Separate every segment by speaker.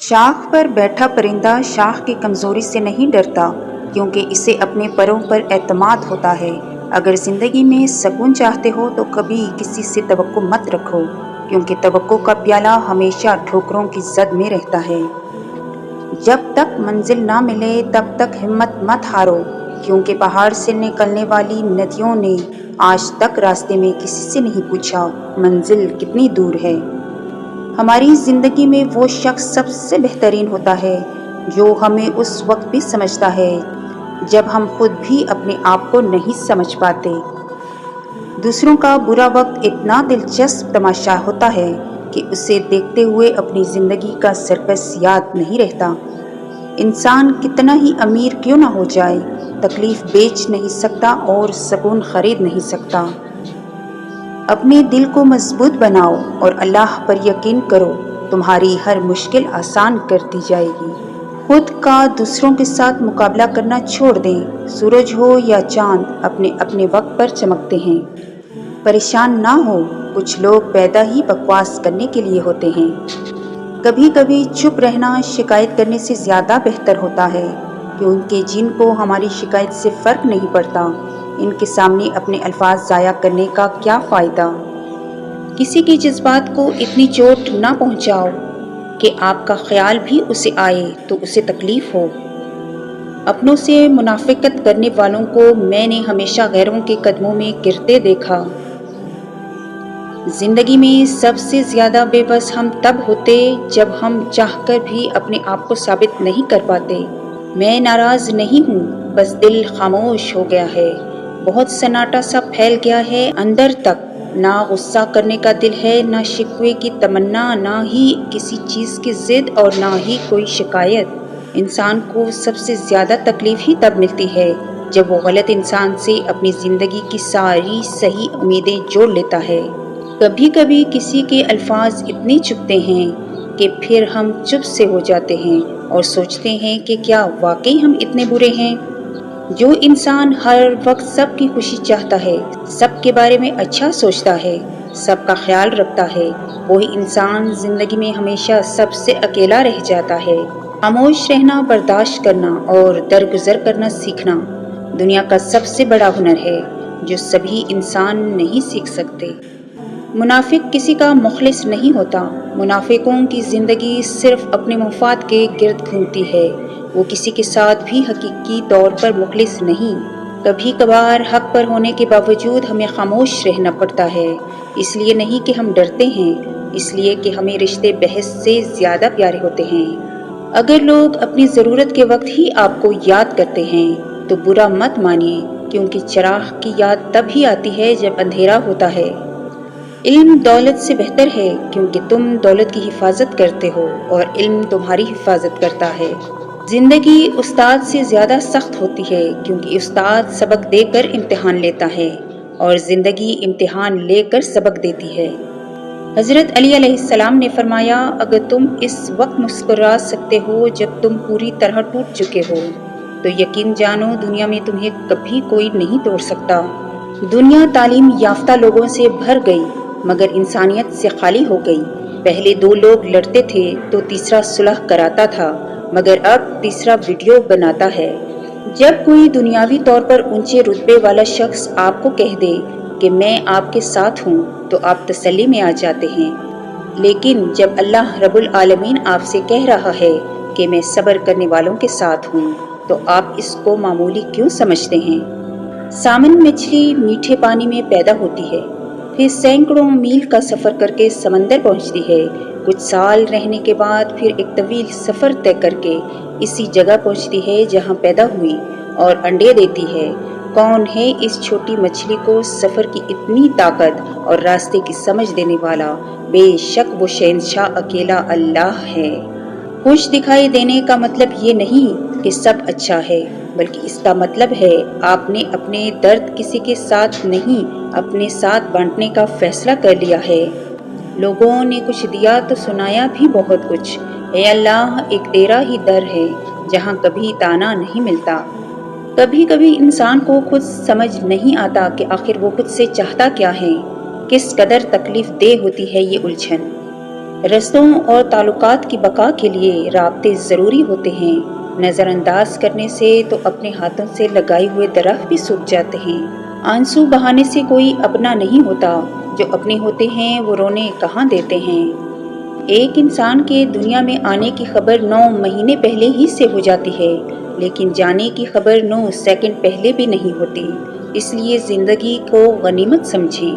Speaker 1: شاخ پر بیٹھا پرندہ شاخ کی کمزوری سے نہیں ڈرتا، کیونکہ اسے اپنے پروں پر اعتماد ہوتا ہے۔ اگر زندگی میں سکون چاہتے ہو تو کبھی کسی سے توقع مت رکھو، کیونکہ توقع کا پیالہ ہمیشہ ٹھوکروں کی زد میں رہتا ہے۔ جب تک منزل نہ ملے تب تک ہمت مت ہارو، کیونکہ پہاڑ سے نکلنے والی ندیوں نے آج تک راستے میں کسی سے نہیں پوچھا منزل کتنی دور ہے۔ ہماری زندگی میں وہ شخص سب سے بہترین ہوتا ہے جو ہمیں اس وقت بھی سمجھتا ہے جب ہم خود بھی اپنے آپ کو نہیں سمجھ پاتے۔ دوسروں کا برا وقت اتنا دلچسپ تماشا ہوتا ہے کہ اسے دیکھتے ہوئے اپنی زندگی کا سرکس یاد نہیں رہتا۔ انسان کتنا ہی امیر کیوں نہ ہو جائے، تکلیف بیچ نہیں سکتا اور سکون خرید نہیں سکتا۔ اپنے دل کو مضبوط بناؤ اور اللہ پر یقین کرو، تمہاری ہر مشکل آسان کر دی جائے گی۔ خود کا دوسروں کے ساتھ مقابلہ کرنا چھوڑ دیں۔ سورج ہو یا چاند اپنے اپنے وقت پر چمکتے ہیں۔ پریشان نہ ہو، کچھ لوگ پیدا ہی بکواس کرنے کے لیے ہوتے ہیں۔ کبھی کبھی چپ رہنا شکایت کرنے سے زیادہ بہتر ہوتا ہے، کیونکہ جن کو ہماری شکایت سے فرق نہیں پڑتا، ان کے سامنے اپنے الفاظ ضائع کرنے کا کیا فائدہ۔ کسی کے جذبات کو اتنی چوٹ نہ پہنچاؤ کہ آپ کا خیال بھی اسے آئے تو اسے تکلیف ہو۔ اپنوں سے منافقت کرنے والوں کو میں نے ہمیشہ غیروں کے قدموں میں گرتے دیکھا۔ زندگی میں سب سے زیادہ بے بس ہم تب ہوتے جب ہم چاہ کر بھی اپنے آپ کو ثابت نہیں کر پاتے۔ میں ناراض نہیں ہوں، بس دل خاموش ہو گیا ہے۔ بہت سناٹا سا پھیل گیا ہے اندر تک، نہ غصہ کرنے کا دل ہے، نہ شکوے کی تمنا، نہ ہی کسی چیز کی ضد اور نہ ہی کوئی شکایت۔ انسان کو سب سے زیادہ تکلیف ہی تب ملتی ہے جب وہ غلط انسان سے اپنی زندگی کی ساری صحیح امیدیں جوڑ لیتا ہے۔ کبھی کبھی کسی کے الفاظ اتنے چبھتے ہیں کہ پھر ہم چپ سے ہو جاتے ہیں اور سوچتے ہیں کہ کیا واقعی ہم اتنے برے ہیں۔ جو انسان ہر وقت سب کی خوشی چاہتا ہے، سب کے بارے میں اچھا سوچتا ہے، سب کا خیال رکھتا ہے، وہی انسان زندگی میں ہمیشہ سب سے اکیلا رہ جاتا ہے۔ خاموش رہنا، برداشت کرنا اور درگزر کرنا سیکھنا دنیا کا سب سے بڑا ہنر ہے جو سبھی انسان نہیں سیکھ سکتے۔ منافق کسی کا مخلص نہیں ہوتا۔ منافقوں کی زندگی صرف اپنے مفاد کے گرد گھومتی ہے۔ وہ کسی کے ساتھ بھی حقیقی طور پر مخلص نہیں۔ کبھی کبھار حق پر ہونے کے باوجود ہمیں خاموش رہنا پڑتا ہے، اس لیے نہیں کہ ہم ڈرتے ہیں، اس لیے کہ ہمیں رشتے بحث سے زیادہ پیارے ہوتے ہیں۔ اگر لوگ اپنی ضرورت کے وقت ہی آپ کو یاد کرتے ہیں تو برا مت مانیے، کیونکہ چراغ کی یاد تب ہی آتی ہے جب اندھیرا ہوتا ہے۔ علم دولت سے بہتر ہے، کیونکہ تم دولت کی حفاظت کرتے ہو اور علم تمہاری حفاظت کرتا ہے۔ زندگی استاد سے زیادہ سخت ہوتی ہے، کیونکہ استاد سبق دے کر امتحان لیتا ہے اور زندگی امتحان لے کر سبق دیتی ہے۔ حضرت علی علیہ السلام نے فرمایا، اگر تم اس وقت مسکرا سکتے ہو جب تم پوری طرح ٹوٹ چکے ہو، تو یقین جانو دنیا میں تمہیں کبھی کوئی نہیں توڑ سکتا۔ دنیا تعلیم یافتہ لوگوں سے بھر گئی مگر انسانیت سے خالی ہو گئی۔ پہلے دو لوگ لڑتے تھے تو تیسرا صلح کراتا تھا، مگر اب تیسرا ویڈیو بناتا ہے۔ جب کوئی دنیاوی طور پر اونچے رتبے والا شخص آپ کو کہہ دے کہ میں آپ کے ساتھ ہوں تو آپ تسلی میں آ جاتے ہیں، لیکن جب اللہ رب العالمین آپ سے کہہ رہا ہے کہ میں صبر کرنے والوں کے ساتھ ہوں تو آپ اس کو معمولی کیوں سمجھتے ہیں؟ سامن مچھلی میٹھے پانی میں پیدا ہوتی ہے، پھر سینکڑوں میل کا سفر کر کے سمندر پہنچتی ہے، کچھ سال رہنے کے بعد پھر ایک طویل سفر طے کر کے اسی جگہ پہنچتی ہے جہاں پیدا ہوئی اور انڈے دیتی ہے۔ کون ہے اس چھوٹی مچھلی کو سفر کی اتنی طاقت اور راستے کی سمجھ دینے والا؟ بے شک وہ شہنشاہ اکیلا اللہ ہے۔ خوش دکھائی دینے کا مطلب یہ نہیں کہ سب اچھا ہے، بلکہ اس کا مطلب ہے آپ نے اپنے درد کسی کے ساتھ نہیں اپنے ساتھ بانٹنے کا فیصلہ کر لیا ہے۔ لوگوں نے کچھ دیا تو سنایا بھی بہت کچھ۔ اے اللہ، ایک تیرا ہی در ہے جہاں کبھی تانا نہیں ملتا۔ کبھی کبھی انسان کو خود سمجھ نہیں آتا کہ آخر وہ خود سے چاہتا کیا ہے۔ کس قدر تکلیف دہ ہوتی ہے یہ الجھن۔ رشتوں اور تعلقات کی بقا کے لیے رابطے ضروری ہوتے ہیں۔ نظر انداز کرنے سے تو اپنے ہاتھوں سے لگائے ہوئے درخت بھی سوکھ جاتے ہیں۔ آنسو بہانے سے کوئی اپنا نہیں ہوتا، جو اپنے ہوتے ہیں وہ رونے کہاں دیتے ہیں۔ ایک انسان کے دنیا میں آنے کی خبر 9 مہینے پہلے ہی سے ہو جاتی ہے، لیکن جانے کی خبر 9 سیکنڈ پہلے بھی نہیں ہوتی۔ اس لیے زندگی کو غنیمت سمجھیں۔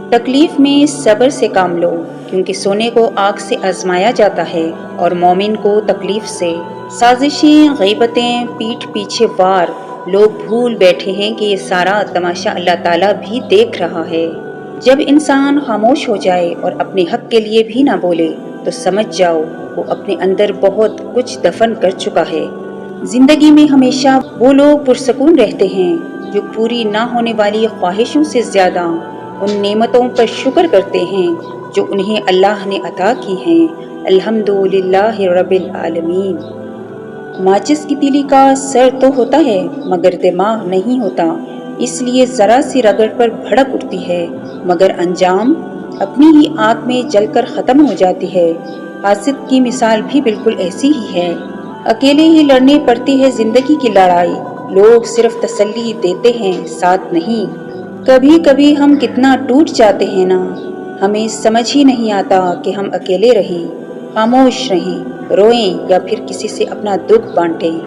Speaker 1: تکلیف میں صبر سے کام لو، کیونکہ سونے کو آگ سے آزمایا جاتا ہے اور مومن کو تکلیف سے۔ سازشیں، غیبتیں، پیٹھ پیچھے وار، لوگ بھول بیٹھے ہیں کہ یہ سارا تماشا اللہ تعالیٰ بھی دیکھ رہا ہے۔ جب انسان خاموش ہو جائے اور اپنے حق کے لیے بھی نہ بولے تو سمجھ جاؤ وہ اپنے اندر بہت کچھ دفن کر چکا ہے۔ زندگی میں ہمیشہ وہ لوگ پرسکون رہتے ہیں جو پوری نہ ہونے والی خواہشوں سے زیادہ ان نعمتوں پر شکر کرتے ہیں جو انہیں اللہ نے عطا کی ہیں۔ الحمدللہ رب العالمین۔ ماچس کی تیلی کا سر تو ہوتا ہے مگر دماغ نہیں ہوتا، اس لیے ذرا سی رگڑ پر بھڑک اٹھتی ہے مگر انجام اپنی ہی آنکھ میں جل کر ختم ہو جاتی ہے۔ حاسد کی مثال بھی بالکل ایسی ہی ہے۔ اکیلے ہی لڑنی پڑتی ہے زندگی کی لڑائی، لوگ صرف تسلی دیتے ہیں، ساتھ نہیں۔ کبھی کبھی ہم کتنا ٹوٹ جاتے ہیں نا، ہمیں سمجھ ہی نہیں آتا کہ ہم اکیلے رہیں، خاموش رہیں، روئیں یا پھر کسی سے اپنا دکھ بانٹیں۔